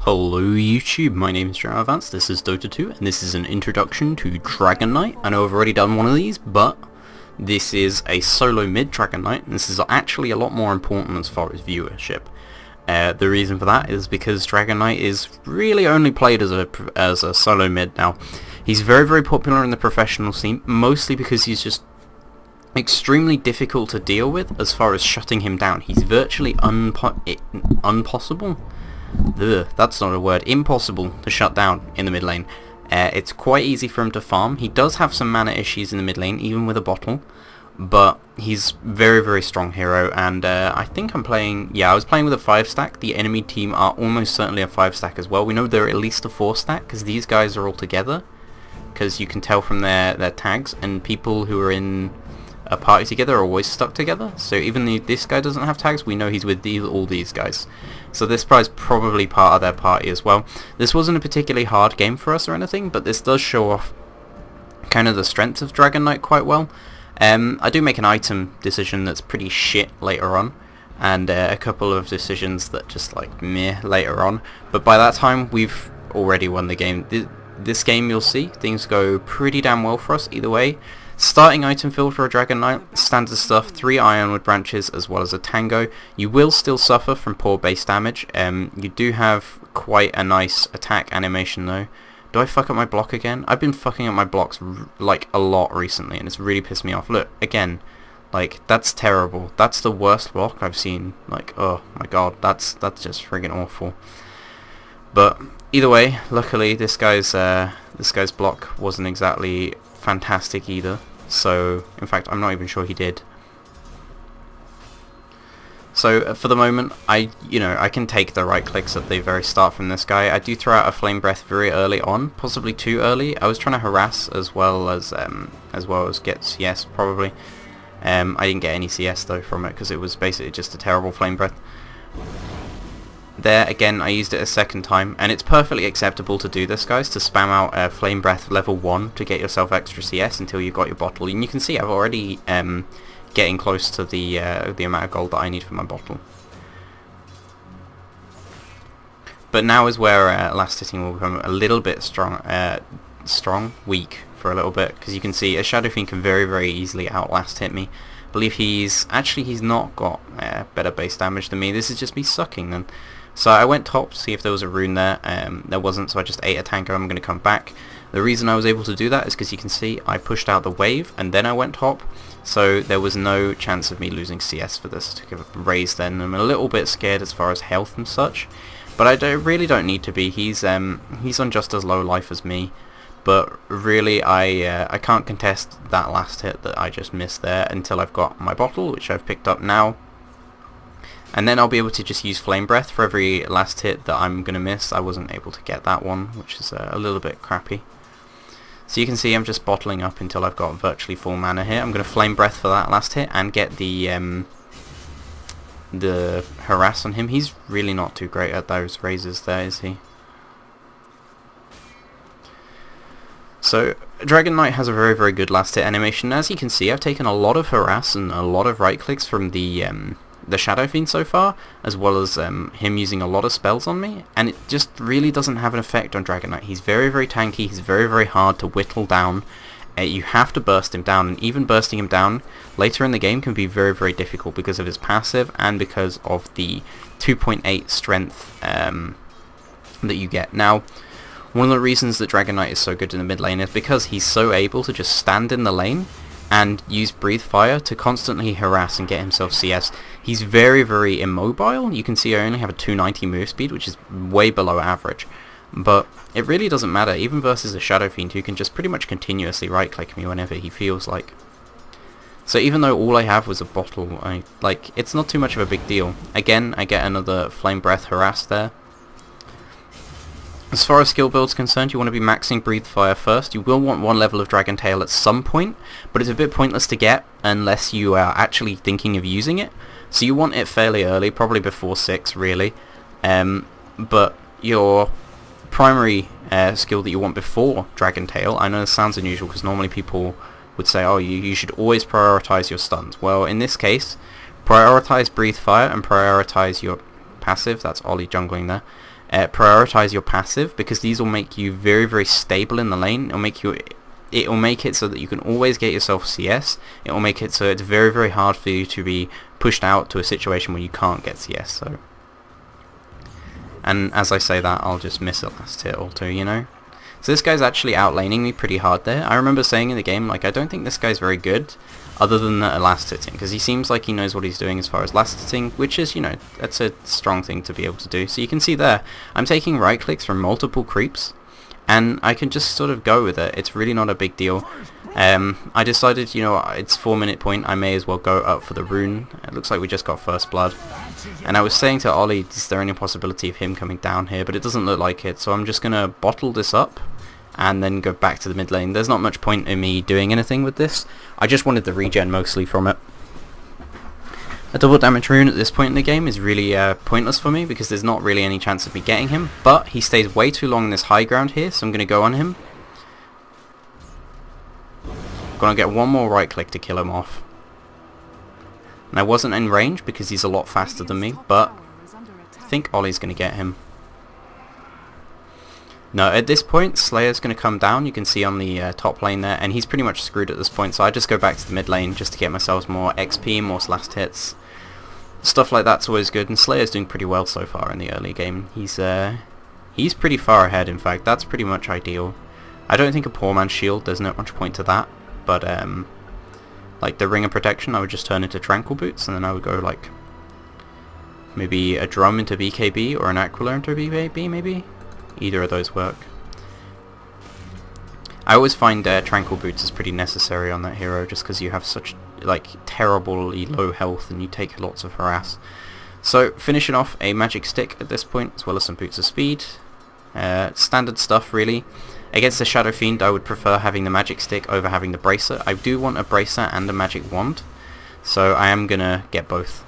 Hello YouTube, my name is Advanced, this is Dota 2, and this is an introduction to Dragon Knight. I know I've already done one of these, but this is a solo mid Dragon Knight, and this is actually a lot more important as far as viewership. The reason for that is because Dragon Knight is really only played as a solo mid now. He's very popular in the professional scene, mostly because he's just extremely difficult to deal with as far as shutting him down. He's virtually impossible. That's not a word. Impossible to shut down in the mid lane. It's quite easy for him to farm. He does have some mana issues in the mid lane, even with a bottle, but he's very strong hero. And I think I'm playing. Yeah, I was playing with a 5-stack. The enemy team are almost certainly a 5-stack as well. We know they're at least a 4-stack because these guys are all together. Because you can tell from their tags, and people who are in a party together are always stuck together. So even though this guy doesn't have tags, we know he's with all these guys. So this guy's probably part of their party as well. This wasn't a particularly hard game for us or anything, but this does show off kind of the strength of Dragon Knight quite well. I do make an item decision that's pretty shit later on, and a couple of decisions that just like meh later on. But by that time, we've already won the game. This game, you'll see, things go pretty damn well for us either way. Starting item field for a Dragon Knight, standard stuff, 3 Ironwood branches as well as a Tango. You will still suffer from poor base damage. You do have quite a nice attack animation though. Do I fuck up my block again? I've been fucking up my blocks like a lot recently, and it's really pissed me off. Look, again, like that's terrible. That's the worst block I've seen. Like, oh my god, that's just friggin' awful. But either way, luckily this guy's block wasn't exactly fantastic either, so in fact I'm not even sure he did. So for the moment I can take the right clicks at the very start from this guy. I do throw out a flame breath very early on, possibly too early. I was trying to harass as well as get CS probably. I didn't get any CS though from it because it was basically just a terrible flame breath. There again, I used it a second time, and it's perfectly acceptable to do this, guys, to spam out Flame Breath level 1 to get yourself extra CS until you've got your bottle. And you can see I've already getting close to the amount of gold that I need for my bottle. But now is where last hitting will become a little bit weak for a little bit, because you can see a Shadow Fiend can very easily outlast hit me. I believe he's not got better base damage than me. This is just me sucking then. So I went top to see if there was a rune there. There wasn't, so I just ate a tanker. I'm going to come back. The reason I was able to do that is because you can see I pushed out the wave and then I went top. So there was no chance of me losing CS for this. I took a raise then. I'm a little bit scared as far as health and such, but I really don't need to be. He's on just as low life as me. But really, I can't contest that last hit that I just missed there until I've got my bottle, which I've picked up now. And then I'll be able to just use Flame Breath for every last hit that I'm going to miss. I wasn't able to get that one, which is a little bit crappy. So you can see I'm just bottling up until I've got virtually full mana here. I'm going to Flame Breath for that last hit and get the harass on him. He's really not too great at those raises there, is he? So Dragon Knight has a very good last hit animation. As you can see, I've taken a lot of harass and a lot of right clicks from the Shadow Fiend so far, as well as him using a lot of spells on me, and it just really doesn't have an effect on Dragon Knight. He's very tanky, he's very hard to whittle down. You have to burst him down, and even bursting him down later in the game can be very difficult because of his passive and because of the 2.8 strength that you get. Now, one of the reasons that Dragon Knight is so good in the mid lane is because he's so able to just stand in the lane and use Breathe Fire to constantly harass and get himself CS. He's very immobile. You can see I only have a 290 move speed, which is way below average. But it really doesn't matter, even versus a Shadow Fiend who can just pretty much continuously right-click me whenever he feels like. So even though all I have was a bottle, it's not too much of a big deal. Again, I get another Flame Breath harass there. As far as skill build's concerned, you want to be maxing Breathe Fire first. You will want 1 level of Dragon Tail at some point, but it's a bit pointless to get unless you are actually thinking of using it. So you want it fairly early, probably before 6 really. But your primary skill that you want before Dragon Tail, I know this sounds unusual because normally people would say, oh, you should always prioritize your stuns. Well, in this case, prioritize Breathe Fire and prioritize your passive. That's Ollie jungling there. prioritize your passive, because these will make you very, very stable in the lane. It will make it so that you can always get yourself CS. It will make it so it's very, very hard for you to be pushed out to a situation where you can't get CS. So, and as I say that, I'll just miss a last hit or two, you know. So this guy's actually outlaning me pretty hard there. I remember saying in the game, like, I don't think this guy's very good, other than the last hitting, because he seems like he knows what he's doing as far as last hitting, which is, you know, that's a strong thing to be able to do. So you can see there, I'm taking right clicks from multiple creeps, and I can just sort of go with it. It's really not a big deal. I decided, you know, it's 4-minute point, I may as well go up for the rune. It looks like we just got first blood. And I was saying to Ollie, is there any possibility of him coming down here? But it doesn't look like it, so I'm just going to bottle this up and then go back to the mid lane. There's not much point in me doing anything with this. I just wanted the regen mostly from it. A double damage rune at this point in the game is really pointless for me, because there's not really any chance of me getting him. But he stays way too long in this high ground here, so I'm going to go on him. Gonna get one more right click to kill him off. And I wasn't in range because he's a lot faster than me, but I think Ollie's going to get him. No, at this point, Slayer's going to come down, you can see on the top lane there, and he's pretty much screwed at this point, so I just go back to the mid lane just to get myself more XP, more last hits. Stuff like that's always good, and Slayer's doing pretty well so far in the early game. He's pretty far ahead, in fact. That's pretty much ideal. I don't think a poor man's shield, there's not much point to that, but like the ring of protection, I would just turn into tranquil boots, and then I would go like maybe a drum into BKB or an Aquila into BKB, maybe. Either of those work. I always find tranquil boots is pretty necessary on that hero, just because you have such like terribly low health and you take lots of harass. So finishing off a magic stick at this point, as well as some boots of speed. Standard stuff really. Against the Shadow Fiend, I would prefer having the magic stick over having the bracer. I do want a bracer and a magic wand, so I am gonna get both.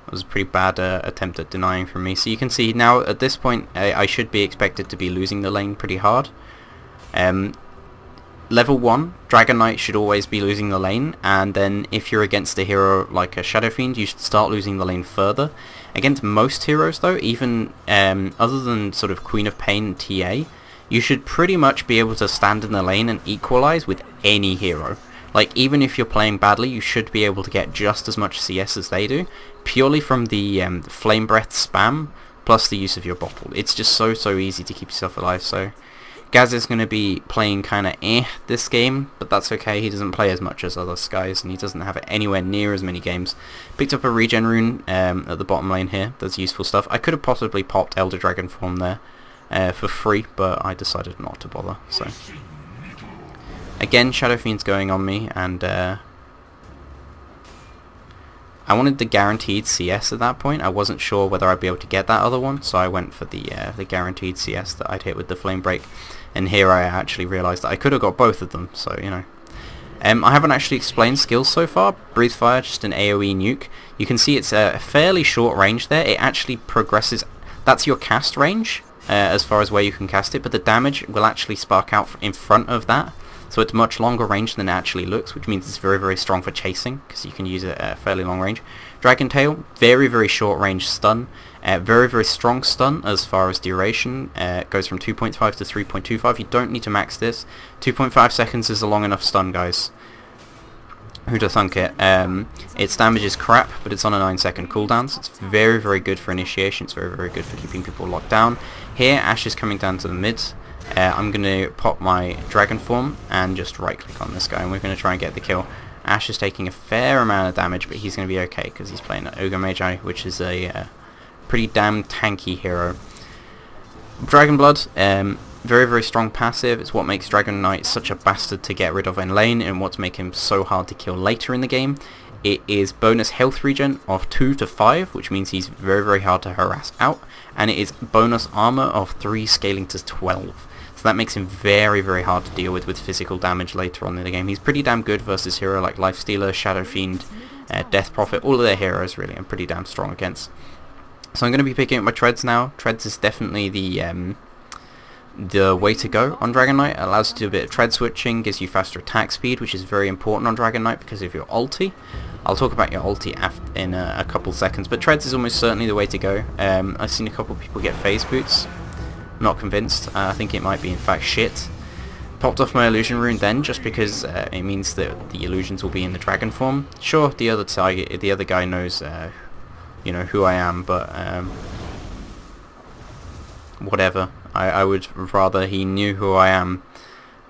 It was a pretty bad attempt at denying from me. So you can see now at this point I should be expected to be losing the lane pretty hard. Level 1, Dragon Knight should always be losing the lane, and then if you're against a hero like a Shadow Fiend, you should start losing the lane further. Against most heroes though, even other than sort of Queen of Pain and TA, you should pretty much be able to stand in the lane and equalize with any hero. Like, even if you're playing badly, you should be able to get just as much CS as they do, purely from the Flame Breath spam, plus the use of your bottle. It's just so easy to keep yourself alive, so Gaz is going to be playing kind of this game, but that's okay. He doesn't play as much as other guys, and he doesn't have anywhere near as many games. Picked up a regen rune at the bottom lane here. That's useful stuff. I could have possibly popped Elder Dragon form there for free, but I decided not to bother, so... Again, Shadow Fiend's going on me, and I wanted the guaranteed CS at that point. I wasn't sure whether I'd be able to get that other one, so I went for the guaranteed CS that I'd hit with the Flame Break. And here I actually realised that I could have got both of them, so, you know. I haven't actually explained skills so far. Breathe Fire, just an AoE nuke. You can see it's a fairly short range there. It actually progresses... That's your cast range, as far as where you can cast it, but the damage will actually spark out in front of that. So it's much longer range than it actually looks, which means it's very strong for chasing, because you can use it at a fairly long range. Dragon Tail, very short range stun. Very strong stun as far as duration. It goes from 2.5 to 3.25. You don't need to max this. 2.5 seconds is a long enough stun, guys. Who'd have thunk it? Its damage is crap, but it's on a 9-second cooldown, so it's very good for initiation. It's very good for keeping people locked down. Here, Ashe is coming down to the mid. I'm going to pop my Dragon Form and just right click on this guy, and we're going to try and get the kill. Ashe is taking a fair amount of damage, but he's going to be okay because he's playing Ogre Magi, which is a pretty damn tanky hero. Dragon Blood, very strong passive. It's what makes Dragon Knight such a bastard to get rid of in lane, and what's making him so hard to kill later in the game. It is bonus health regen of 2 to 5, which means he's very hard to harass out, and it is bonus armor of 3 scaling to 12. So that makes him very hard to deal with physical damage later on in the game. He's pretty damn good versus hero like Lifestealer, Shadow Fiend, Death Prophet, all of their heroes really, I'm pretty damn strong against. So I'm going to be picking up my Treads now. Treads is definitely the way to go on Dragon Knight. It allows you to do a bit of tread switching, gives you faster attack speed, which is very important on Dragon Knight because of your ulti. I'll talk about your ulti in a couple seconds, but treads is almost certainly the way to go. I've seen a couple of people get phase boots. Not convinced. I think it might be in fact shit. Popped off my illusion rune then, just because it means that the illusions will be in the dragon form. Sure, the other guy knows, you know, who I am, but whatever. I would rather he knew who I am,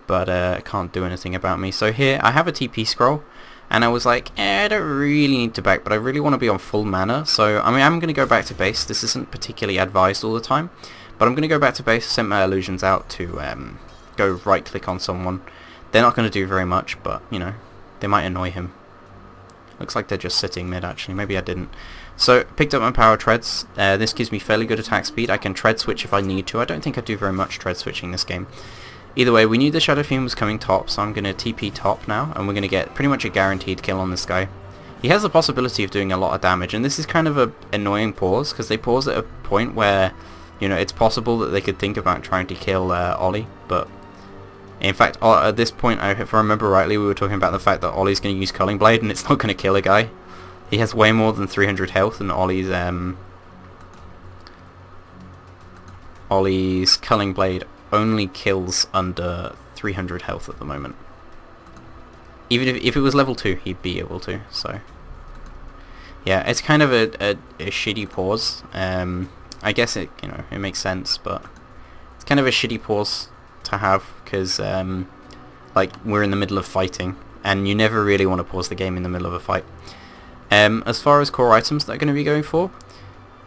but can't do anything about me. So here I have a TP scroll, and I was like, I don't really need to back, but I really want to be on full mana. So I mean, I'm going to go back to base. This isn't particularly advised all the time, but I'm going to go back to base. Send my illusions out to go right click on someone. They're not going to do very much, but you know, they might annoy him. Looks like they're just sitting mid actually. Maybe I didn't. So picked up my power treads. This gives me fairly good attack speed. I can tread switch if I need to. I don't think I do very much tread switching this game. Either way, we knew the Shadow Fiend was coming top, so I'm going to TP top now, and we're going to get pretty much a guaranteed kill on this guy. He has the possibility of doing a lot of damage, and this is kind of a annoying pause, because they pause at a point where, you know, it's possible that they could think about trying to kill Ollie, but in fact, at this point, if I remember rightly, we were talking about the fact that Ollie's going to use Culling Blade, and it's not going to kill a guy. He has way more than 300 health, and Ollie's Culling Blade only kills under 300 health at the moment. Even if it was level 2, he'd be able to, so yeah, it's kind of a shitty pause. I guess it, you know, it makes sense, but it's kind of a shitty pause to have, because like, we're in the middle of fighting, and you never really want to pause the game in the middle of a fight. As far as core items that are going to be going for,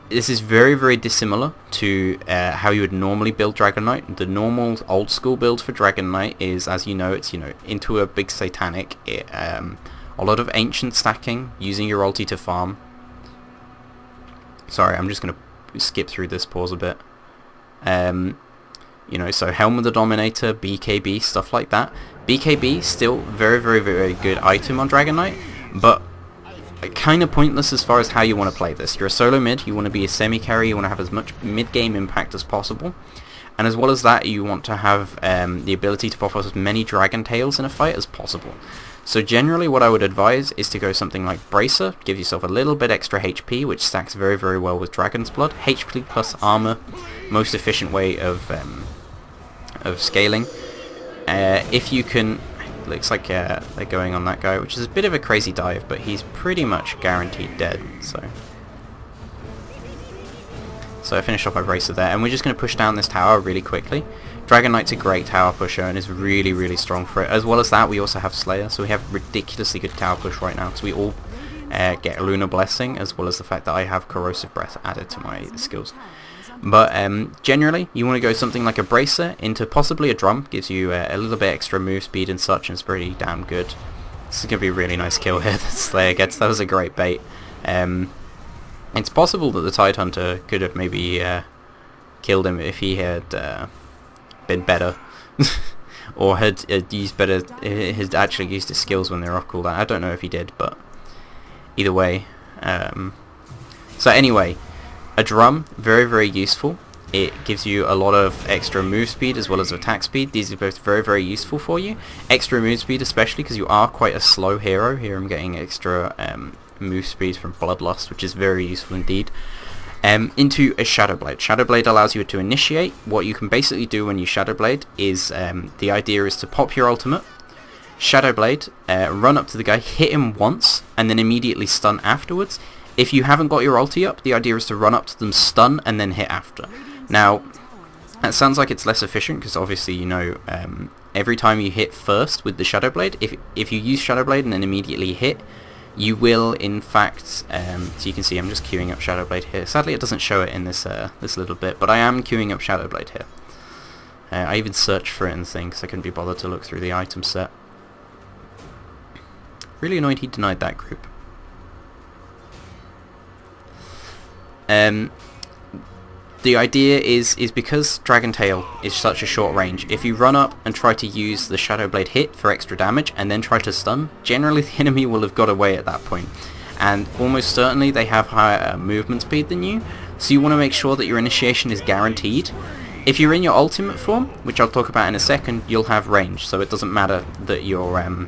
this is very, very dissimilar to how you would normally build Dragon Knight. The normal old school build for Dragon Knight is, as you know, it's, you know, into a big satanic, a lot of ancient stacking, using your ulti to farm. Sorry, I'm just going to skip through this pause a bit. You know, so Helm of the Dominator, BKB, stuff like that. BKB, still very, very, very good item on Dragon Knight, but kind of pointless as far as how you want to play this. You're a solo mid, you want to be a semi-carry, you want to have as much mid-game impact as possible, and as well as that, you want to have the ability to pop up as many Dragon Tails in a fight as possible. So generally what I would advise is to go something like Bracer, give yourself a little bit extra HP, which stacks very, very well with Dragon's Blood. HP plus armor, most efficient way of scaling. If you can, looks like they're going on that guy, which is a bit of a crazy dive, but he's pretty much guaranteed dead, so I finished off my Bracer there, and we're just going to push down this tower really quickly. Dragon Knight's a great tower pusher and is really, really strong for it. As well as that, we also have Slayer, so we have ridiculously good tower push right now, because we all get Lunar Blessing, as well as the fact that I have Corrosive Breath added to my skills. But generally, you want to go something like a Bracer into possibly a Drum, gives you a little bit extra move speed and such, and it's pretty damn good. This is going to be a really nice kill here that Slayer gets. That was a great bait. It's possible that the Tidehunter could have maybe killed him if he had been better, or had used better, had actually used his skills when they were off cooldown. I don't know if he did, but either way. So anyway, a Drum, very, very useful. It gives you a lot of extra move speed as well as attack speed. These are both very, very useful for you. Extra move speed especially because you are quite a slow hero. Here I'm getting extra move speed from Bloodlust, which is very useful indeed. Into a Shadowblade. Shadowblade allows you to initiate. What you can basically do when you Shadowblade is, the idea is to pop your ultimate, Shadowblade, run up to the guy, hit him once, and then immediately stun afterwards. If you haven't got your ulti up, the idea is to run up to them, stun, and then hit after. Now, that sounds like it's less efficient, because obviously, you know, every time you hit first with the Shadowblade, if you use Shadowblade and then immediately hit, you will, in fact, so you can see I'm just queuing up Shadowblade here. Sadly, it doesn't show it in this this little bit, but I am queuing up Shadowblade here. I even searched for it and things, because I couldn't be bothered to look through the item set. Really annoyed he denied that group. The idea is because Dragon Tail is such a short range, if you run up and try to use the Shadowblade hit for extra damage and then try to stun, generally the enemy will have got away at that point. And almost certainly they have higher movement speed than you, so you want to make sure that your initiation is guaranteed. If you're in your ultimate form, which I'll talk about in a second, you'll have range, so it doesn't matter that you're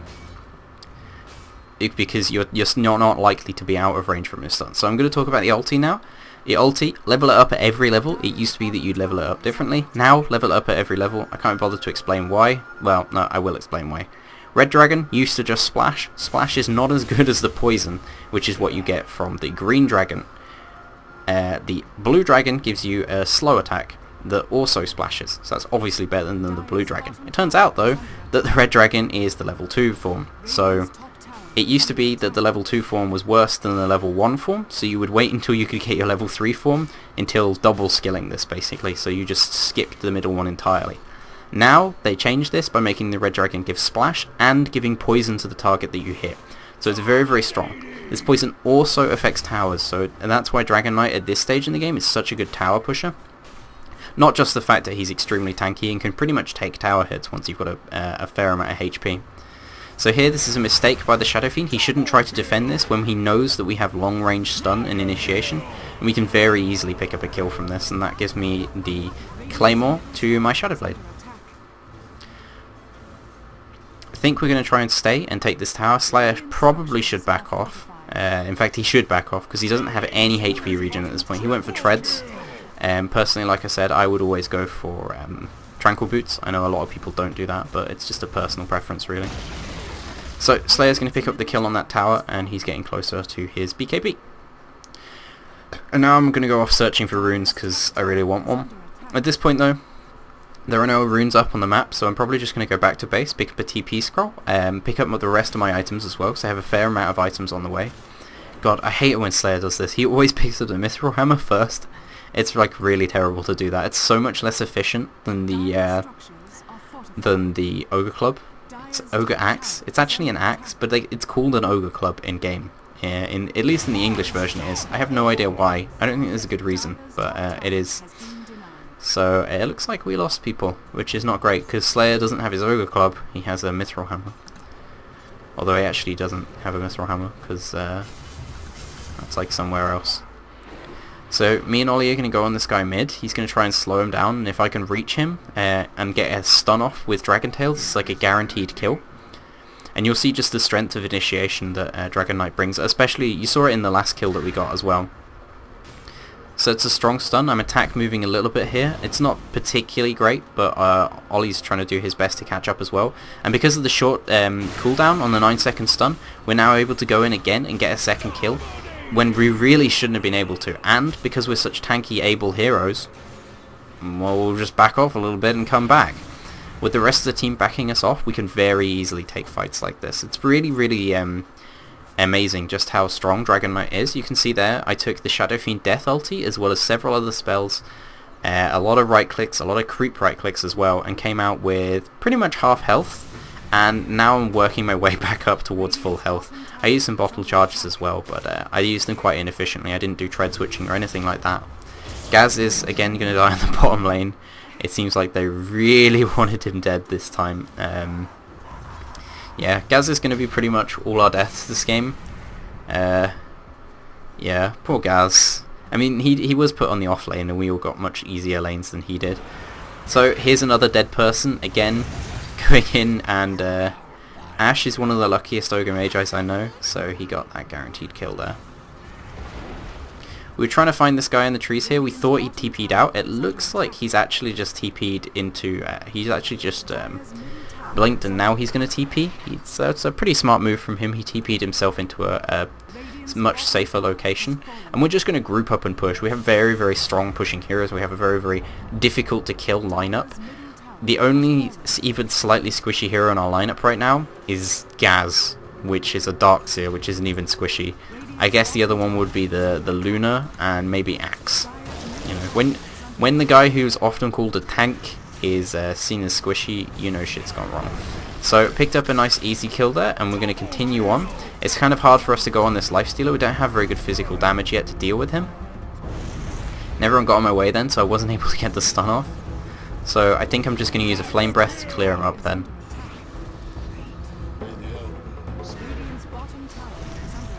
because you're not likely to be out of range from this stun. So I'm going to talk about the ulti now. The ulti, level it up at every level. It used to be that you'd level it up differently. Now, level it up at every level. I can't bother to explain why. Well, no, I will explain why. Red Dragon used to just splash. Splash is not as good as the poison, which is what you get from the Green Dragon. The Blue Dragon gives you a slow attack that also splashes, so that's obviously better than the Blue Dragon. It turns out, though, that the Red Dragon is the level 2 form, so it used to be that the level 2 form was worse than the level 1 form, so you would wait until you could get your level 3 form until double skilling this, basically, so you just skipped the middle one entirely. Now, they changed this by making the Red Dragon give splash and giving poison to the target that you hit, so it's very, very strong. This poison also affects towers, and that's why Dragon Knight at this stage in the game is such a good tower pusher. Not just the fact that he's extremely tanky and can pretty much take tower hits once you've got a fair amount of HP. So here, this is a mistake by the Shadow Fiend. He shouldn't try to defend this when he knows that we have long range stun and initiation, and we can very easily pick up a kill from this, and that gives me the Claymore to my shadowblade. I think we're going to try and stay and take this tower. Slayer probably should back off. In fact, he should back off because he doesn't have any HP regen at this point. He went for treads. Personally, like I said, I would always go for Tranquil Boots. I know a lot of people don't do that, but it's just a personal preference, really. So Slayer's going to pick up the kill on that tower, and he's getting closer to his BKB. And now I'm going to go off searching for runes because I really want one. At this point, though, there are no runes up on the map, so I'm probably just going to go back to base, pick up a TP scroll, pick up the rest of my items as well, because I have a fair amount of items on the way. God, I hate it when Slayer does this. He always picks up the Mithril Hammer first. It's like really terrible to do that. It's so much less efficient than the Ogre Club. It's Ogre Axe. It's actually an axe, but it's called an Ogre Club in game. At least in the English version it is. I have no idea why. I don't think there's a good reason, but it is. So it looks like we lost people, which is not great, because Slayer doesn't have his Ogre Club, he has a Mithril Hammer. Although he actually doesn't have a Mithril Hammer, because that's like somewhere else. So me and Ollie are going to go on this guy mid. He's going to try and slow him down, and if I can reach him and get a stun off with Dragon Tails, it's like a guaranteed kill. And you'll see just the strength of initiation that Dragon Knight brings, especially, you saw it in the last kill that we got as well. So it's a strong stun. I'm attack moving a little bit here. It's not particularly great, but Ollie's trying to do his best to catch up as well. And because of the short cooldown on the 9-second stun, we're now able to go in again and get a second kill, when we really shouldn't have been able to. And because we're such tanky, able heroes, well, we'll just back off a little bit and come back. With the rest of the team backing us off, we can very easily take fights like this. It's really, really amazing just how strong Dragon Knight is. You can see there I took the Shadow Fiend Death ulti as well as several other spells, a lot of right clicks, a lot of creep right clicks as well, and came out with pretty much half health, and now I'm working my way back up towards full health. I used some bottle charges as well, but I used them quite inefficiently. I didn't do tread switching or anything like that. Gaz is again going to die in the bottom lane. It seems like they really wanted him dead this time. Yeah, Gaz is going to be pretty much all our deaths this game. Yeah, poor Gaz. I mean, he was put on the off lane, and we all got much easier lanes than he did. So here's another dead person again going in, and Ash is one of the luckiest Ogre Magis I know, so he got that guaranteed kill there. We were trying to find this guy in the trees here. We thought he'd TP'd out. It looks like he's actually just TP'd into... he's actually just blinked, and now he's going to TP. It's a pretty smart move from him. He TP'd himself into a much safer location. And we're just going to group up and push. We have very, very strong pushing heroes. We have a very, very difficult to kill lineup. The only even slightly squishy hero in our lineup right now is Gaz, which is a Darkseer, which isn't even squishy. I guess the other one would be the Luna and maybe Axe. You know, when the guy who's often called a tank is seen as squishy, you know shit's gone wrong. So picked up a nice easy kill there, and we're going to continue on. It's kind of hard for us to go on this lifestealer. We don't have very good physical damage yet to deal with him. And everyone got on my way then, so I wasn't able to get the stun off. So I think I'm just going to use a flame breath to clear him up then.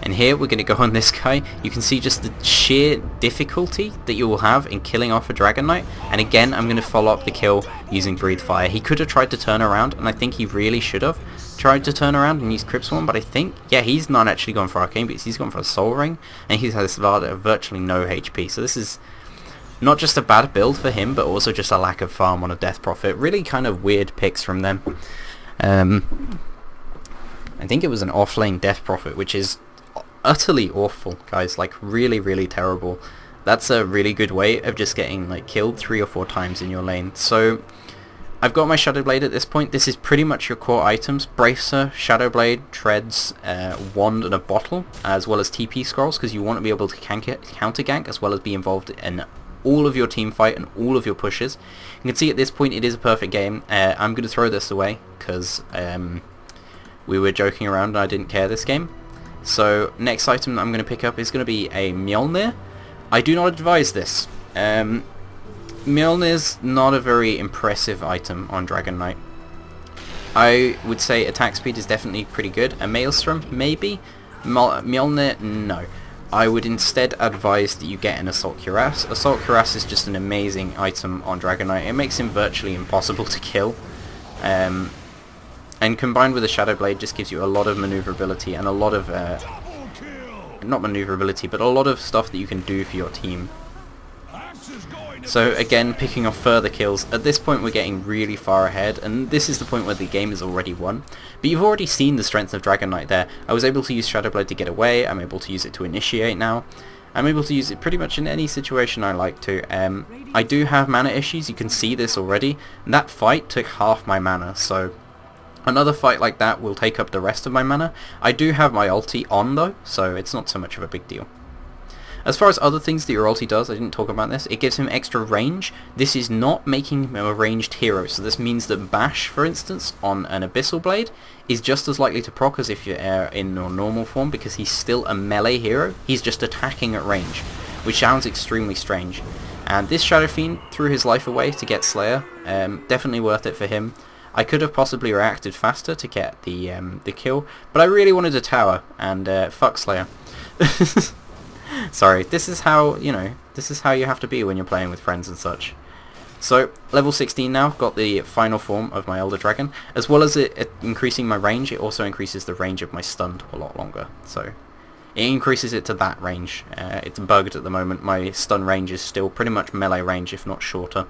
And here we're going to go on this guy. You can see just the sheer difficulty that you will have in killing off a Dragon Knight. And again, I'm going to follow up the kill using Breathe Fire. He could have tried to turn around, and I think he really should have. tried to turn around and use Crypt Swarm, but I think, yeah, he's not actually gone for Arcane Beats, he's gone for a Soul Ring, and he has virtually no HP, so this is not just a bad build for him, but also just a lack of farm on a Death Prophet. Really kind of weird picks from them. I think it was an offlane Death Prophet, which is utterly awful, guys, like really, really terrible. That's a really good way of just getting like killed 3 or 4 times in your lane. So I've got my Shadowblade at this point. This is pretty much your core items: Bracer, Shadowblade, Treads, Wand and a Bottle, as well as TP Scrolls, because you want to be able to counter gank as well as be involved in all of your team fight and all of your pushes. You can see at this point it is a perfect game. I'm going to throw this away because we were joking around and I didn't care this game. So next item that I'm going to pick up is going to be a Mjollnir. I do not advise this. Mjolnir's not a very impressive item on Dragon Knight. I would say attack speed is definitely pretty good. A Maelstrom, maybe. Mjolnir, no. I would instead advise that you get an Assault Cuirass. Assault Cuirass is just an amazing item on Dragon Knight. It makes him virtually impossible to kill. And combined with a Shadowblade just gives you a lot of maneuverability and a lot of... not maneuverability, but a lot of stuff that you can do for your team. So again, picking off further kills. At this point we're getting really far ahead, and this is the point where the game is already won. But you've already seen the strength of Dragon Knight there. I was able to use Shadowblade to get away, I'm able to use it to initiate now. I'm able to use it pretty much in any situation I like to. I do have mana issues, you can see this already. That fight took half my mana, so another fight like that will take up the rest of my mana. I do have my ulti on though, so it's not so much of a big deal. As far as other things that your ulti does, I didn't talk about this, it gives him extra range. This is not making him a ranged hero, so this means that Bash, for instance, on an Abyssal Blade, is just as likely to proc as if you're in your normal form, because he's still a melee hero, he's just attacking at range, which sounds extremely strange. And this Shadow Fiend threw his life away to get Slayer, definitely worth it for him. I could have possibly reacted faster to get the kill, but I really wanted a tower, and fuck Slayer. Sorry, this is how, you know, this is how you have to be when you're playing with friends and such. So, level 16 now, got the final form of my Elder Dragon. As well as it increasing my range, it also increases the range of my stun to a lot longer. So, it increases it to that range. It's bugged at the moment. My stun range is still pretty much melee range, if not shorter.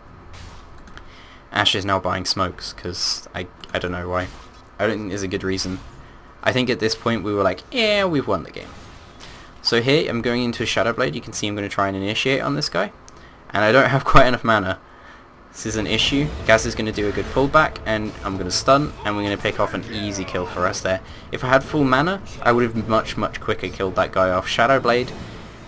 Ash is now buying smokes, because I don't know why. I don't think there's a good reason. I think at this point we were like, yeah, we've won the game. So here I'm going into a Shadowblade. You can see I'm going to try and initiate on this guy. And I don't have quite enough mana. This is an issue. Gaz is going to do a good pullback, and I'm going to stun, and we're going to pick off an easy kill for us there. If I had full mana, I would have much quicker killed that guy off. Shadowblade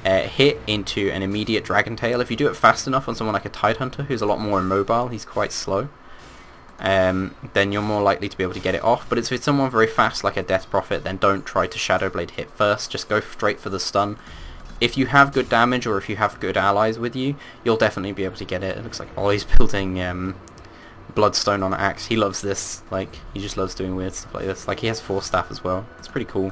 hit into an immediate Dragon Tail. If you do it fast enough on someone like a Tidehunter, who's a lot more immobile, he's quite slow, then you're more likely to be able to get it off. But if it's someone very fast like a Death Prophet, then don't try to Shadowblade hit first, just go straight for the stun. If you have good damage or if you have good allies with you, you'll definitely be able to get it. It looks like Ollie's building Bloodstone on Axe. He loves this, like, he just loves doing weird stuff like this. Like, he has 4 staff as well. It's pretty cool.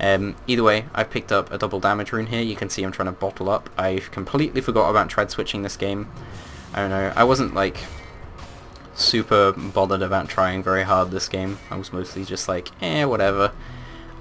Either way, I've picked up a double damage rune here. You can see I'm trying to bottle up. I completely forgot about tread switching this game. I don't know, I wasn't like super bothered about trying very hard this game. I was mostly just like, whatever.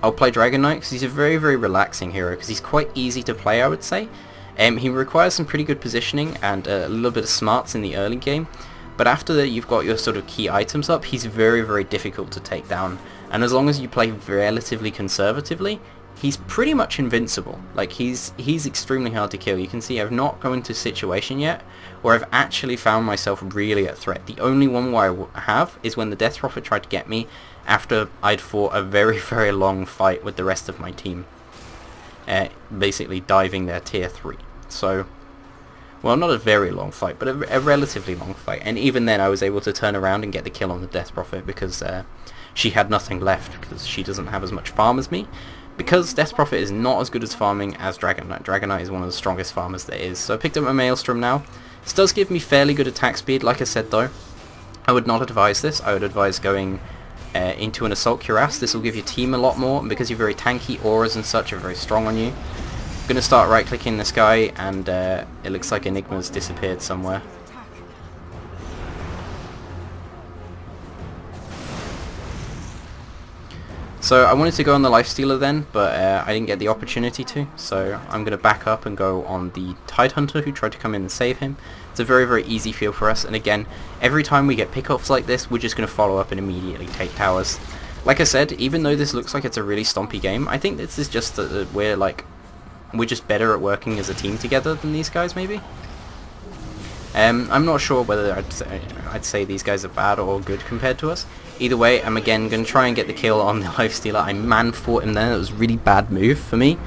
I'll play Dragon Knight because he's a very relaxing hero, because he's quite easy to play, I would say. He requires some pretty good positioning and a little bit of smarts in the early game, but after that you've got your sort of key items up, he's very difficult to take down. And as long as you play relatively conservatively, he's pretty much invincible. Like, he's extremely hard to kill. You can see I've not gone into a situation yet where I've actually found myself really at threat. The only one where I have is when the Death Prophet tried to get me after I'd fought a very long fight with the rest of my team. Basically diving their tier 3. So, well, not a very long fight, but a relatively long fight. And even then I was able to turn around and get the kill on the Death Prophet because she had nothing left, because she doesn't have as much farm as me. Because Death Prophet is not as good as farming as Dragon Knight. Dragon Knight is one of the strongest farmers there is. So I picked up my Maelstrom now. This does give me fairly good attack speed, like I said though. I would not advise this. I would advise going into an Assault Cuirass. This will give your team a lot more, and because you're very tanky, auras and such are very strong on you. I'm going to start right clicking this guy, and it looks like Enigma's disappeared somewhere. So I wanted to go on the Lifestealer then, but I didn't get the opportunity to, so I'm going to back up and go on the Tidehunter who tried to come in and save him. It's a very, very easy field for us, and again, every time we get pickoffs like this, we're just going to follow up and immediately take towers. Like I said, even though this looks like it's a really stompy game, I think this is just that we're just better at working as a team together than these guys, maybe? I'm not sure whether I'd say these guys are bad or good compared to us. Either way, I'm again going to try and get the kill on the Lifestealer. I man-fought him there. It was a really bad move for me.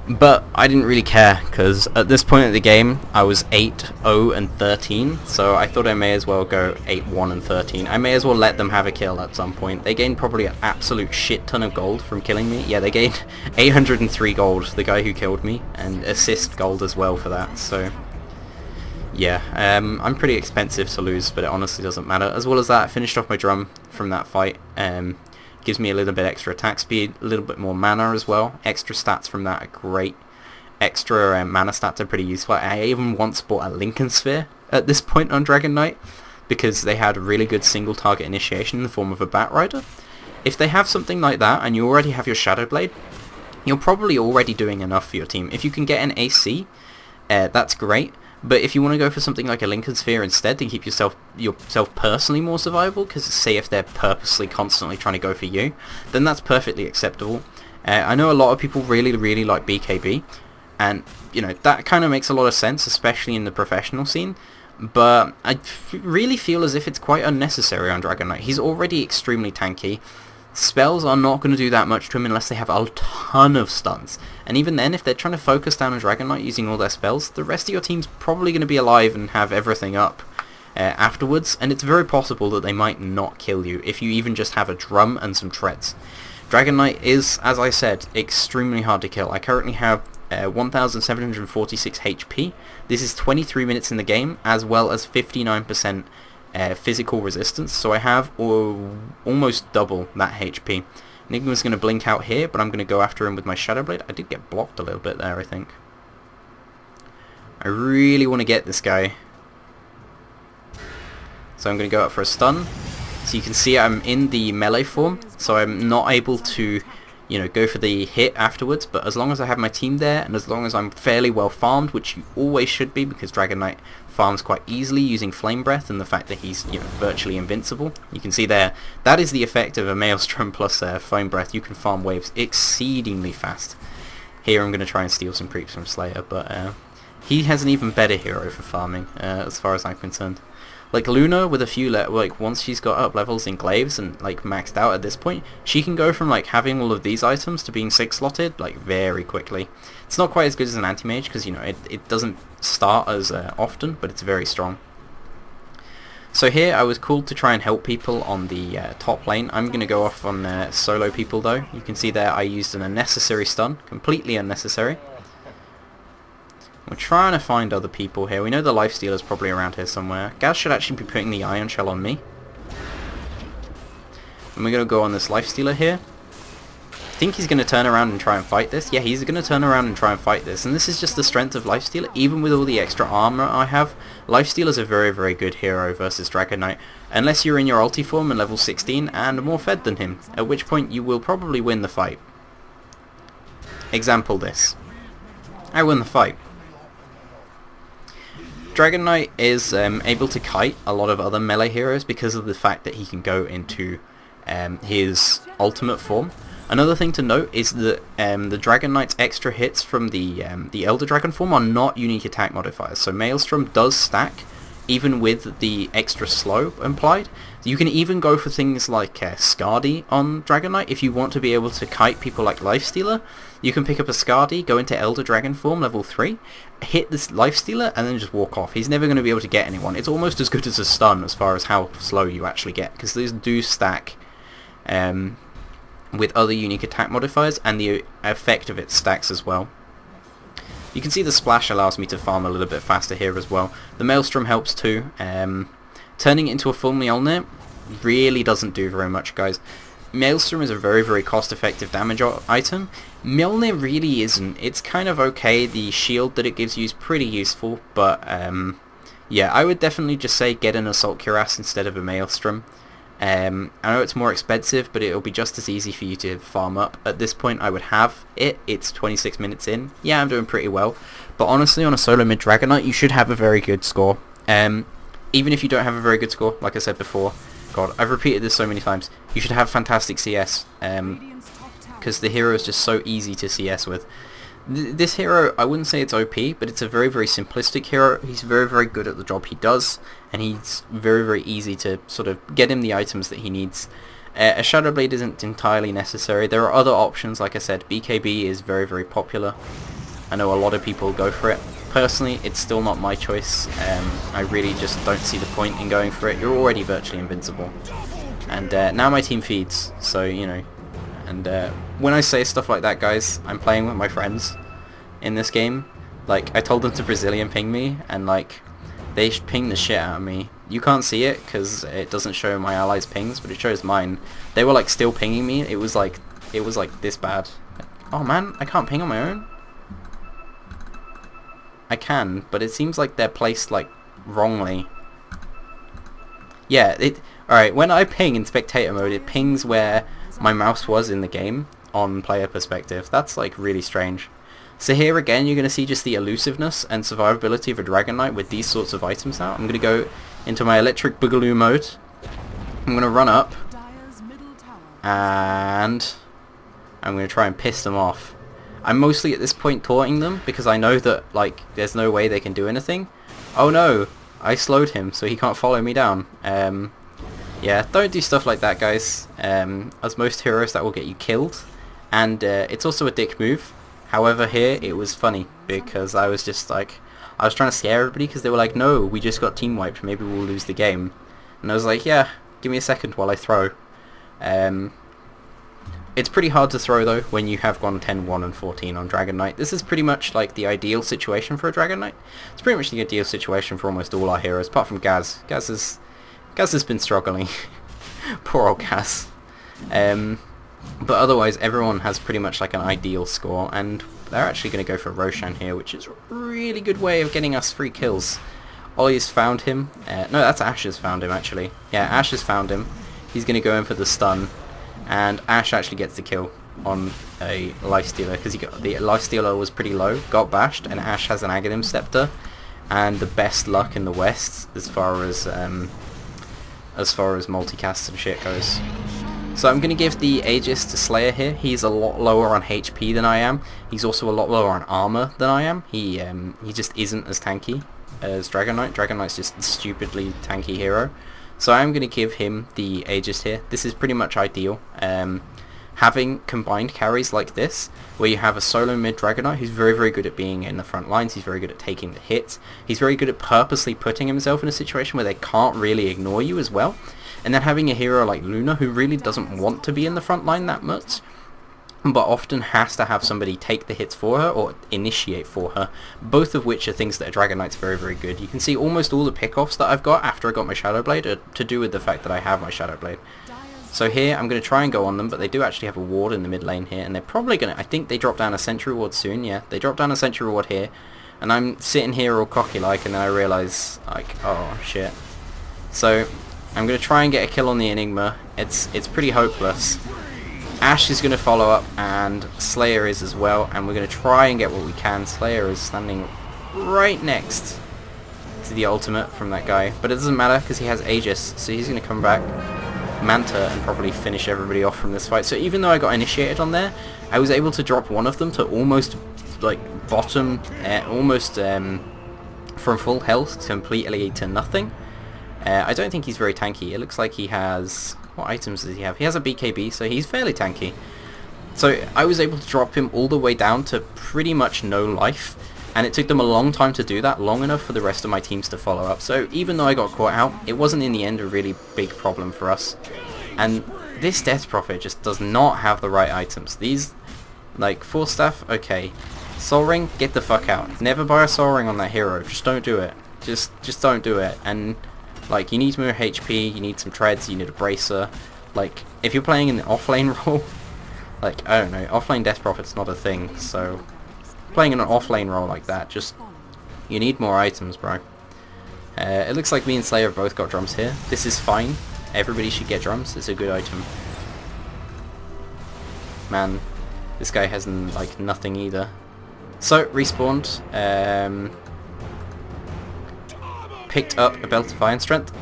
But I didn't really care, because at this point of the game, I was 8-0 and 13, so I thought I may as well go 8-1 and 13. I may as well let them have a kill at some point. They gained probably an absolute shit ton of gold from killing me. Yeah, they gained 803 gold, the guy who killed me, and assist gold as well for that, so... yeah, I'm pretty expensive to lose, but it honestly doesn't matter. As well as that, I finished off my drum from that fight. Gives me a little bit extra attack speed, a little bit more mana as well. Extra stats from that are great. Extra mana stats are pretty useful. I even once bought a Lincoln Sphere at this point on Dragon Knight, because they had really good single target initiation in the form of a Bat Rider. If they have something like that, and you already have your Shadowblade, you're probably already doing enough for your team. If you can get an AC, that's great. But if you want to go for something like a Lincoln Sphere instead to keep yourself personally more survivable, because say if they're purposely constantly trying to go for you, then that's perfectly acceptable. I know a lot of people really, really like BKB, and you know that kind of makes a lot of sense, especially in the professional scene. But I really feel as if it's quite unnecessary on Dragon Knight. He's already extremely tanky. Spells are not going to do that much to him unless they have a ton of stuns. And even then, if they're trying to focus down a Dragon Knight using all their spells, the rest of your team's probably going to be alive and have everything up afterwards. And it's very possible that they might not kill you if you even just have a drum and some treads. Dragon Knight is, as I said, extremely hard to kill. I currently have 1,746 HP. This is 23 minutes in the game, as well as 59% physical resistance, so I have almost double that HP. Enigma's going to blink out here, but I'm going to go after him with my Shadowblade. I did get blocked a little bit there, I think. I really want to get this guy. So I'm going to go up for a stun. So you can see I'm in the melee form, so I'm not able to, you know, go for the hit afterwards, but as long as I have my team there, and as long as I'm fairly well farmed, which you always should be, because Dragon Knight farms quite easily using Flame Breath and the fact that he's, you know, virtually invincible. You can see there, that is the effect of a Maelstrom plus Flame Breath. You can farm waves exceedingly fast. Here I'm going to try and steal some creeps from Slayer, but he has an even better hero for farming, as far as I'm concerned. Like Luna, with a few once she's got up levels in glaives and like maxed out at this point, she can go from like having all of these items to being 6-slotted like very quickly. It's not quite as good as an anti-mage because, you know, it doesn't start as often, but it's very strong. So here I was called to try and help people on the top lane. I'm going to go off on solo people though. You can see there I used an unnecessary stun, completely unnecessary. We're trying to find other people here. We know the Lifestealer's probably around here somewhere. Gaz should actually be putting the Ion Shell on me. And we're going to go on this Lifestealer here. I think he's going to turn around and try and fight this. Yeah, he's going to turn around and try and fight this. And this is just the strength of Lifestealer. Even with all the extra armor I have, Lifestealer's a very, very good hero versus Dragon Knight. Unless you're in your ulti form and level 16 and more fed than him. At which point you will probably win the fight. Example this. I win the fight. Dragon Knight is able to kite a lot of other melee heroes because of the fact that he can go into his ultimate form. Another thing to note is that the Dragon Knight's extra hits from the Elder Dragon form are not unique attack modifiers. So Maelstrom does stack even with the extra slow implied. You can even go for things like Skadi on Dragon Knight if you want to be able to kite people like Lifestealer. You can pick up a Skadi, go into Elder Dragon form, level 3, hit this Lifestealer, and then just walk off. He's never going to be able to get anyone. It's almost as good as a stun as far as how slow you actually get, because these do stack with other unique attack modifiers, and the effect of it stacks as well. You can see the splash allows me to farm a little bit faster here as well. The Maelstrom helps too. Turning it into a full mjollnir really doesn't do very much, guys. Maelstrom is a very, very cost-effective damage item. Mjolnir really isn't. It's kind of okay. The shield that it gives you is pretty useful, but yeah, I would definitely just say get an Assault Cuirass instead of a Maelstrom. I know it's more expensive, but it'll be just as easy for you to farm up. At this point I would have it. It's 26 minutes in. Yeah, I'm doing pretty well. But honestly, on a solo mid Dragon Knight, you should have a very good score. Even if you don't have a very good score, like I said before, God, I've repeated this so many times, you should have fantastic CS. Because the hero is just so easy to CS with. This hero, I wouldn't say it's OP, but it's a very, very simplistic hero. He's very, very good at the job he does, and he's very, very easy to sort of get him the items that he needs. A shadowblade isn't entirely necessary. There are other options, like I said. BKB is very, very popular. I know a lot of people go for it. Personally, it's still not my choice. I really just don't see the point in going for it. You're already virtually invincible. And now my team feeds, so, you know. And when I say stuff like that, guys, I'm playing with my friends in this game. Like, I told them to Brazilian ping me, and like, they ping the shit out of me. You can't see it because it doesn't show my allies' pings, but it shows mine. They were like still pinging me. It was like this bad. Oh man, I can't ping on my own. I can, but it seems like they're placed like wrongly. Yeah, alright, when I ping in spectator mode, it pings where my mouse was in the game on player perspective. That's like really strange. So here again you're going to see just the elusiveness and survivability of a Dragon Knight with these sorts of items now. I'm going to go into my electric boogaloo mode. I'm going to run up and I'm going to try and piss them off. I'm mostly at this point taunting them because I know that like there's no way they can do anything. Oh no, I slowed him so he can't follow me down. Yeah, don't do stuff like that, guys. As most heroes, that will get you killed. And it's also a dick move. However, here, it was funny. Because I was just like... I was trying to scare everybody because they were like, no, we just got team wiped. Maybe we'll lose the game. And I was like, yeah, give me a second while I throw. It's pretty hard to throw, though, when you have gone 10, 1, and 14 on Dragon Knight. This is pretty much like the ideal situation for a Dragon Knight. It's pretty much the ideal situation for almost all our heroes, apart from Gaz. Gaz has been struggling. Poor old Gaz. But otherwise, everyone has pretty much like an ideal score, and they're actually going to go for Roshan here, which is a really good way of getting us free kills. Ollie's found him. No, that's Ash has found him, actually. Yeah, Ash has found him. He's going to go in for the stun, and Ash actually gets the kill on a lifestealer, because the lifestealer was pretty low, got bashed, and Ash has an Aghanim Scepter, and the best luck in the West as far as multicasts and shit goes. So I'm going to give the Aegis to Slayer here. He's a lot lower on HP than I am. He's also a lot lower on armor than I am. He just isn't as tanky as Dragon Knight. Dragon Knight's just a stupidly tanky hero. So I'm going to give him the Aegis here. This is pretty much ideal. Having combined carries like this, where you have a solo mid Dragon Knight who's very, very good at being in the front lines, he's very good at taking the hits, he's very good at purposely putting himself in a situation where they can't really ignore you as well, and then having a hero like Luna who really doesn't want to be in the front line that much, but often has to have somebody take the hits for her or initiate for her, both of which are things that a Dragon Knight's very, very good. You can see almost all the pickoffs that I've got after I got my Shadowblade are to do with the fact that I have my Shadowblade. So here, I'm going to try and go on them, but they do actually have a ward in the mid lane here, and they're probably going to... I think they drop down a sentry ward soon, yeah. They drop down a sentry ward here, and I'm sitting here all cocky-like, and then I realise, like, oh, shit. So, I'm going to try and get a kill on the Enigma. It's pretty hopeless. Ash is going to follow up, and Slayer is as well, and we're going to try and get what we can. Slayer is standing right next to the ultimate from that guy, but it doesn't matter, because he has Aegis, so he's going to come back Manta and probably finish everybody off from this fight. So even though I got initiated on there, I was able to drop one of them to almost like bottom, almost from full health completely to nothing. I don't think he's very tanky. It looks like he has... What items does he have? He has a BKB, so he's fairly tanky. So I was able to drop him all the way down to pretty much no life, and it took them a long time to do that, long enough for the rest of my teams to follow up. So even though I got caught out, it wasn't in the end a really big problem for us. And this Death Prophet just does not have the right items. These, like, Force Staff, okay. Soul Ring, get the fuck out. Never buy a Soul Ring on that hero. Just don't do it. Just don't do it. And, like, you need more HP, you need some treads, you need a bracer. Like, if you're playing in the offlane role, like, I don't know, offlane Death Prophet's not a thing, so... Playing in an offlane role like that, just... You need more items, bro. It looks like me and Slayer have both got drums here. This is fine. Everybody should get drums. It's a good item. Man, this guy has like nothing either. So respawned. Picked up a belt of iron strength.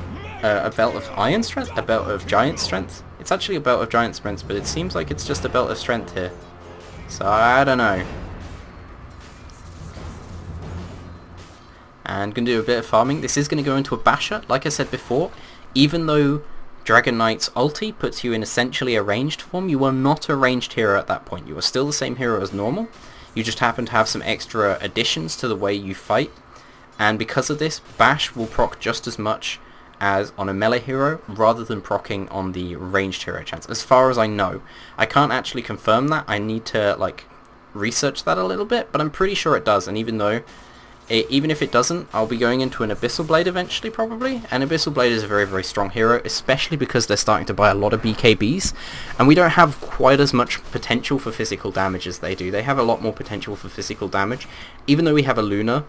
A belt of iron strength? A belt of giant strength? It's actually a belt of giant strength, but it seems like it's just a belt of strength here. So I don't know. And gonna do a bit of farming. This is gonna go into a basher, like I said before. Even though Dragon Knight's ulti puts you in essentially a ranged form, you are not a ranged hero at that point. You are still the same hero as normal. You just happen to have some extra additions to the way you fight. And because of this, bash will proc just as much as on a melee hero, rather than proccing on the ranged hero chance. As far as I know. I can't actually confirm that. I need to like research that a little bit, but I'm pretty sure it does. And even if it doesn't, I'll be going into an Abyssal Blade eventually, probably. And Abyssal Blade is a very, very strong hero, especially because they're starting to buy a lot of BKBs. And we don't have quite as much potential for physical damage as they do. They have a lot more potential for physical damage. Even though we have a Luna,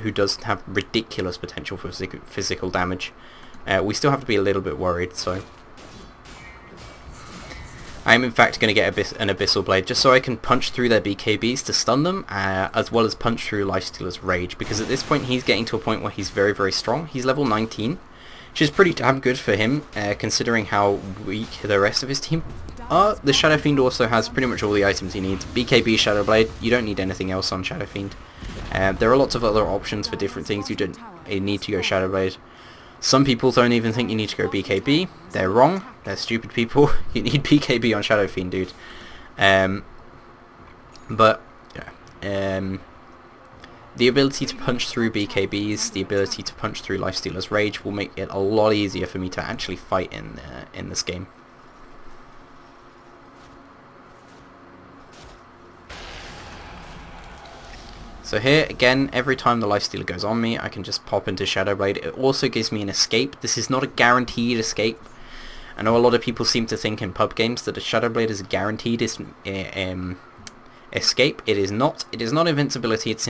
who does have ridiculous potential for physical damage, we still have to be a little bit worried, so... I am in fact going to get an Abyssal Blade just so I can punch through their BKBs to stun them, as well as punch through Lifestealer's Rage, because at this point he's getting to a point where he's very, very strong. He's level 19, which is pretty damn good for him, considering how weak the rest of his team are. The Shadow Fiend also has pretty much all the items he needs. BKB, Shadow Blade, you don't need anything else on Shadow Fiend. There are lots of other options for different things. You don't need to go Shadow Blade. Some people don't even think you need to go BKB. They're wrong. They're stupid people. You need BKB on Shadow Fiend, dude. But yeah, the ability to punch through BKBs, the ability to punch through Lifestealer's Rage will make it a lot easier for me to actually fight in this game. So here, again, every time the Lifestealer goes on me, I can just pop into Shadowblade. It also gives me an escape. This is not a guaranteed escape. I know a lot of people seem to think in pub games that a Shadowblade is a guaranteed escape. It is not. It is not invincibility, it's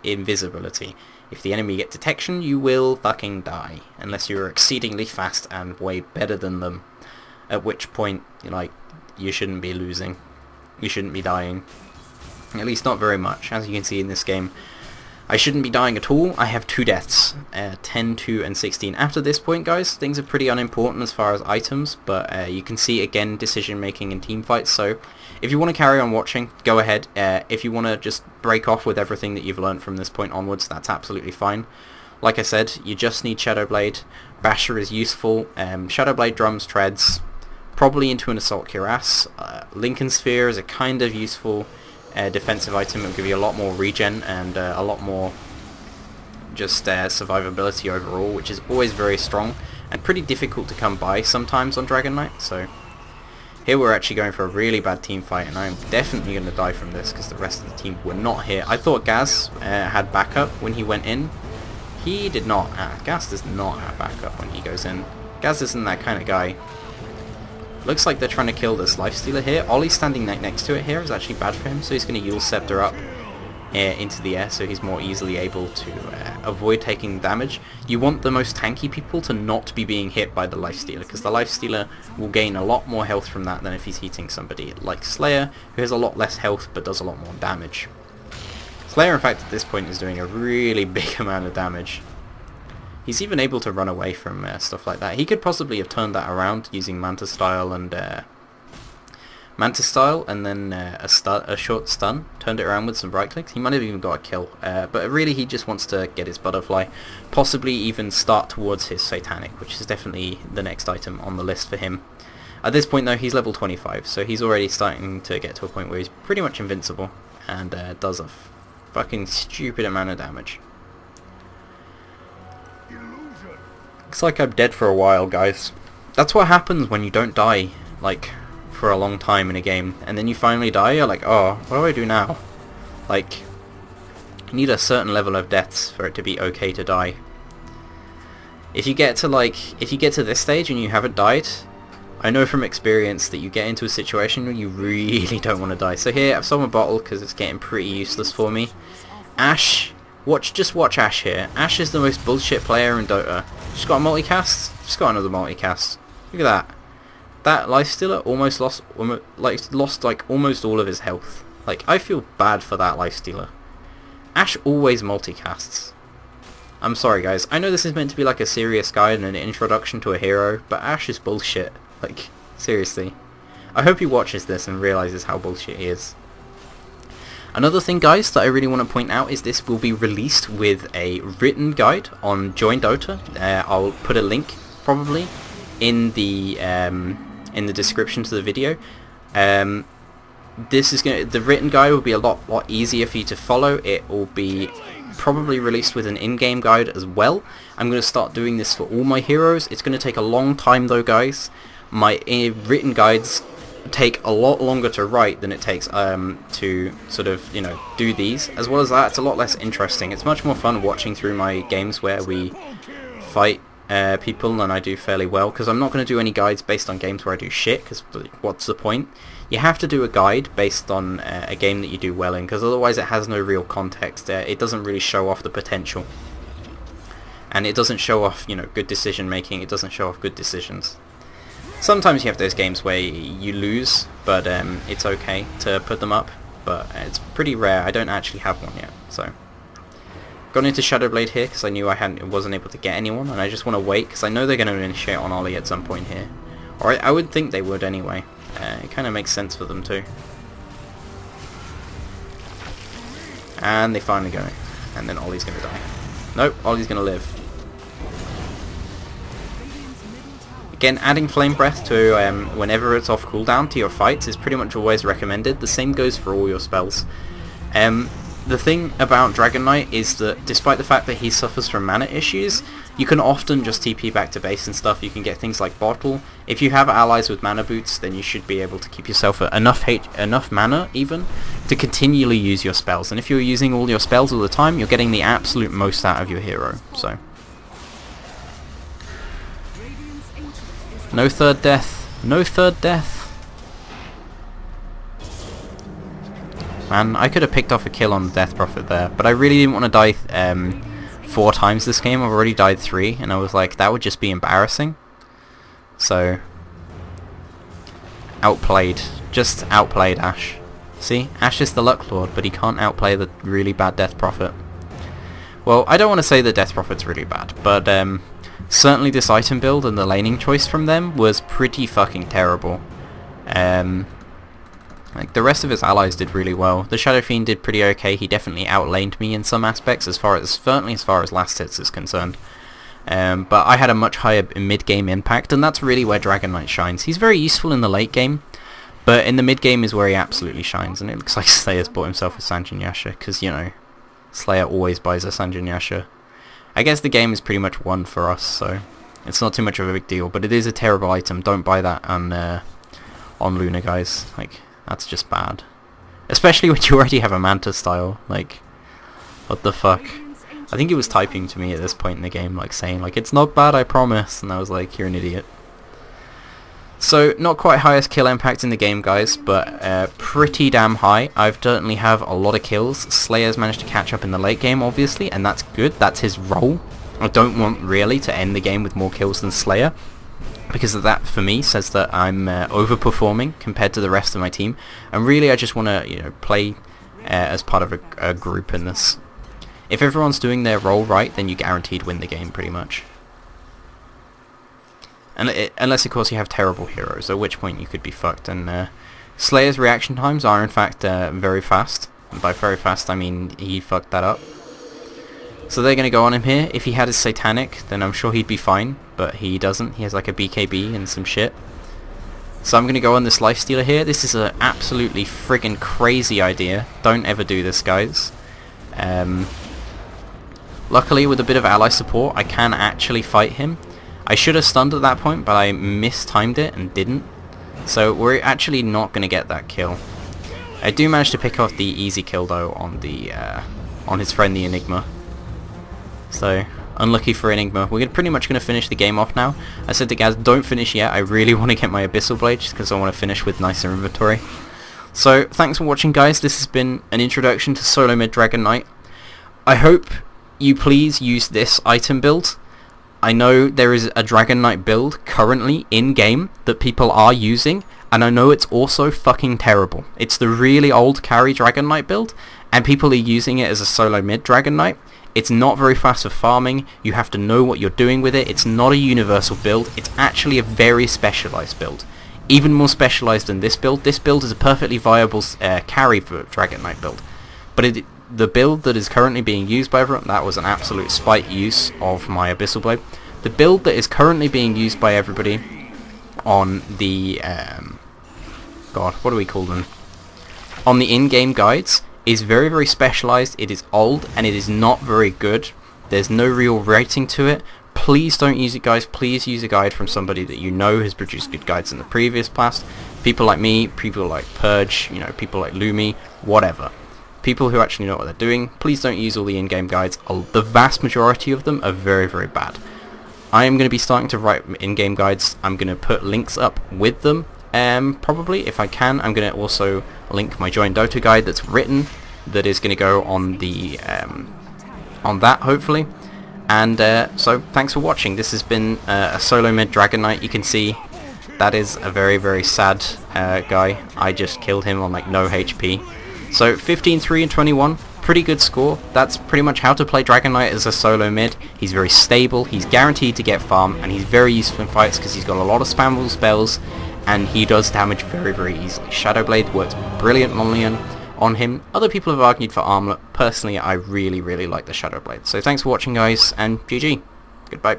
invisibility. If the enemy get detection, you will fucking die. Unless you're exceedingly fast and way better than them. At which point, you shouldn't be losing. You shouldn't be dying. At least not very much, as you can see in this game. I shouldn't be dying at all. I have 2 deaths, 10, 2, and 16. After this point, guys, things are pretty unimportant as far as items, but you can see, again, decision-making in team fights. So if you want to carry on watching, go ahead. If you want to just break off with everything that you've learned from this point onwards, that's absolutely fine. Like I said, you just need Shadowblade. Basher is useful. Shadowblade, drums, treads, probably into an Assault Cuirass. Lincoln Sphere is a kind of useful... defensive item. It will give you a lot more regen and a lot more just survivability overall, which is always very strong and pretty difficult to come by sometimes on Dragon Knight. So here we're actually going for a really bad team fight, and I'm definitely going to die from this because the rest of the team were not here. I thought Gaz had backup when he went in. He did not. Gaz does not have backup when he goes in. Gaz isn't that kind of guy. Looks like they're trying to kill this Lifestealer here. Ollie standing next to it here is actually bad for him, so he's going to Yule Scepter up into the air so he's more easily able to avoid taking damage. You want the most tanky people to not be being hit by the Lifestealer, because the Lifestealer will gain a lot more health from that than if he's hitting somebody like Slayer, who has a lot less health but does a lot more damage. Slayer, in fact, at this point is doing a really big amount of damage. He's even able to run away from stuff like that. He could possibly have turned that around using Manta Style and then a short stun. Turned it around with some right clicks. He might have even got a kill. But really he just wants to get his butterfly. Possibly even start towards his Satanic, which is definitely the next item on the list for him. At this point though, he's level 25, so he's already starting to get to a point where he's pretty much invincible and does a fucking stupid amount of damage. Looks like I'm dead for a while, guys. That's what happens when you don't die, like, for a long time in a game, and then you finally die, you're like, oh, what do I do now? Like, you need a certain level of deaths for it to be okay to die. If you get to this stage and you haven't died, I know from experience that you get into a situation where you really don't want to die. So here, I've sold my bottle because it's getting pretty useless for me. Ash Just watch Ashe here. Ashe is the most bullshit player in Dota. Just got a multicast. Just got another multicast. Look at that. That lifestealer almost lost like almost all of his health. Like, I feel bad for that lifestealer. Ashe always multicasts. I'm sorry guys, I know this is meant to be like a serious guide and an introduction to a hero, but Ashe is bullshit. Like, seriously. I hope he watches this and realizes how bullshit he is. Another thing guys that I really want to point out is this will be released with a written guide on Join Dota. I'll put a link probably in the description to the video. The written guide will be a lot easier for you to follow. It will be probably released with an in-game guide as well. I'm going to start doing this for all my heroes. It's going to take a long time though guys. My written guides take a lot longer to write than it takes to sort of, you know, do these. As well as that, it's a lot less interesting. It's much more fun watching through my games where we fight people and I do fairly well, because I'm not going to do any guides based on games where I do shit, because what's the point? You have to do a guide based on a game that you do well in, because otherwise it has no real context. It doesn't really show off the potential, and it doesn't show off, you know, good decision making. It doesn't show off good decisions. Sometimes you have those games where you lose, but it's okay to put them up, but it's pretty rare. I don't actually have one yet, so gone into shadowblade here because I knew I wasn't able to get anyone, and I just want to wait because I know they're going to initiate on Ollie at some point here, or I would think they would anyway. It kind of makes sense for them too. And they finally go, and then Ollie's going to die. Nope, Ollie's going to live. Again, adding Flame Breath to whenever it's off cooldown to your fights is pretty much always recommended. The same goes for all your spells. The thing about Dragon Knight is that despite the fact that he suffers from mana issues, you can often just TP back to base and stuff. You can get things like Bottle. If you have allies with mana boots, then you should be able to keep yourself at enough mana even to continually use your spells. And if you're using all your spells all the time, you're getting the absolute most out of your hero. So no third death. No third death. Man, I could have picked off a kill on Death Prophet there, but I really didn't want to die 4 times this game. I've already died 3, and I was like, that would just be embarrassing. So, outplayed. Just outplayed Ashe. See, Ashe is the Luck Lord, but he can't outplay the really bad Death Prophet. Well, I don't want to say the Death Prophet's really bad, but certainly this item build and the laning choice from them was pretty fucking terrible. Like, the rest of his allies did really well. The Shadow Fiend did pretty okay. He definitely outlaned me in some aspects, certainly as far as last hits is concerned. But I had a much higher mid-game impact, and that's really where Dragon Knight shines. He's very useful in the late game, but in the mid-game is where he absolutely shines, and it looks like Slayer's bought himself a Sanjin Yasha, because, you know, Slayer always buys a Sanjin Yasha. I guess the game is pretty much won for us, so it's not too much of a big deal, but it is a terrible item. Don't buy that on Luna, guys. Like, that's just bad. Especially when you already have a Manta style. Like, what the fuck? I think he was typing to me at this point in the game, like saying, like, it's not bad, I promise. And I was like, you're an idiot. So, not quite highest kill impact in the game, guys, but pretty damn high. I've certainly have a lot of kills. Slayer's managed to catch up in the late game, obviously, and that's good. That's his role. I don't want really to end the game with more kills than Slayer, because that, for me, says that I'm overperforming compared to the rest of my team, and really I just want to, you know, play as part of a group in this. If everyone's doing their role right, then you guaranteed win the game, pretty much. And unless, of course, you have terrible heroes, at which point you could be fucked. And Slayer's reaction times are, in fact, very fast. And by very fast, I mean he fucked that up. So they're going to go on him here. If he had his Satanic, then I'm sure he'd be fine. But he doesn't. He has like a BKB and some shit. So I'm going to go on this Lifestealer here. This is an absolutely friggin' crazy idea. Don't ever do this, guys. Luckily, with a bit of ally support, I can actually fight him. I should have stunned at that point, but I mistimed it and didn't. So we're actually not going to get that kill. I do manage to pick off the easy kill, though, on his friend, the Enigma. So, unlucky for Enigma. We're pretty much going to finish the game off now. I said to guys, don't finish yet. I really want to get my Abyssal Blade, just because I want to finish with nicer inventory. So, thanks for watching, guys. This has been an introduction to solo mid Dragon Knight. I hope you please use this item build. I know there is a Dragon Knight build currently in-game that people are using, and I know it's also fucking terrible. It's the really old carry Dragon Knight build, and people are using it as a solo mid Dragon Knight. It's not very fast for farming. You have to know what you're doing with it. It's not a universal build. It's actually a very specialized build. Even more specialized than this build. This build is a perfectly viable carry for Dragon Knight build. But the build that is currently being used by everyone, that was an absolute spite use of my Abyssal Blade. The build that is currently being used by everybody on the, God, what do we call them? On the in-game guides is very, very specialized. It is old and it is not very good. There's no real rating to it. Please don't use it, guys. Please use a guide from somebody that you know has produced good guides in the previous past. People like me, people like Purge, you know, people like Lumi, whatever. People who actually know what they're doing. Please don't use all the in-game guides. The vast majority of them are very, very bad. I am going to be starting to write in-game guides. I'm going to put links up with them. Probably, if I can, I'm going to also link my Join Dota guide that's written, that is going to go on the on that, hopefully. And so, thanks for watching. This has been a solo mid Dragon Knight. You can see that is a very, very sad guy. I just killed him on like no HP. So 15, 3 and 21, pretty good score. That's pretty much how to play Dragon Knight as a solo mid. He's very stable, he's guaranteed to get farm, and he's very useful in fights because he's got a lot of spammable spells, and he does damage very, very easily. Shadowblade works brilliantly on him. Other people have argued for Armlet. Personally, I really, really like the Shadowblade. So thanks for watching, guys, and GG. Goodbye.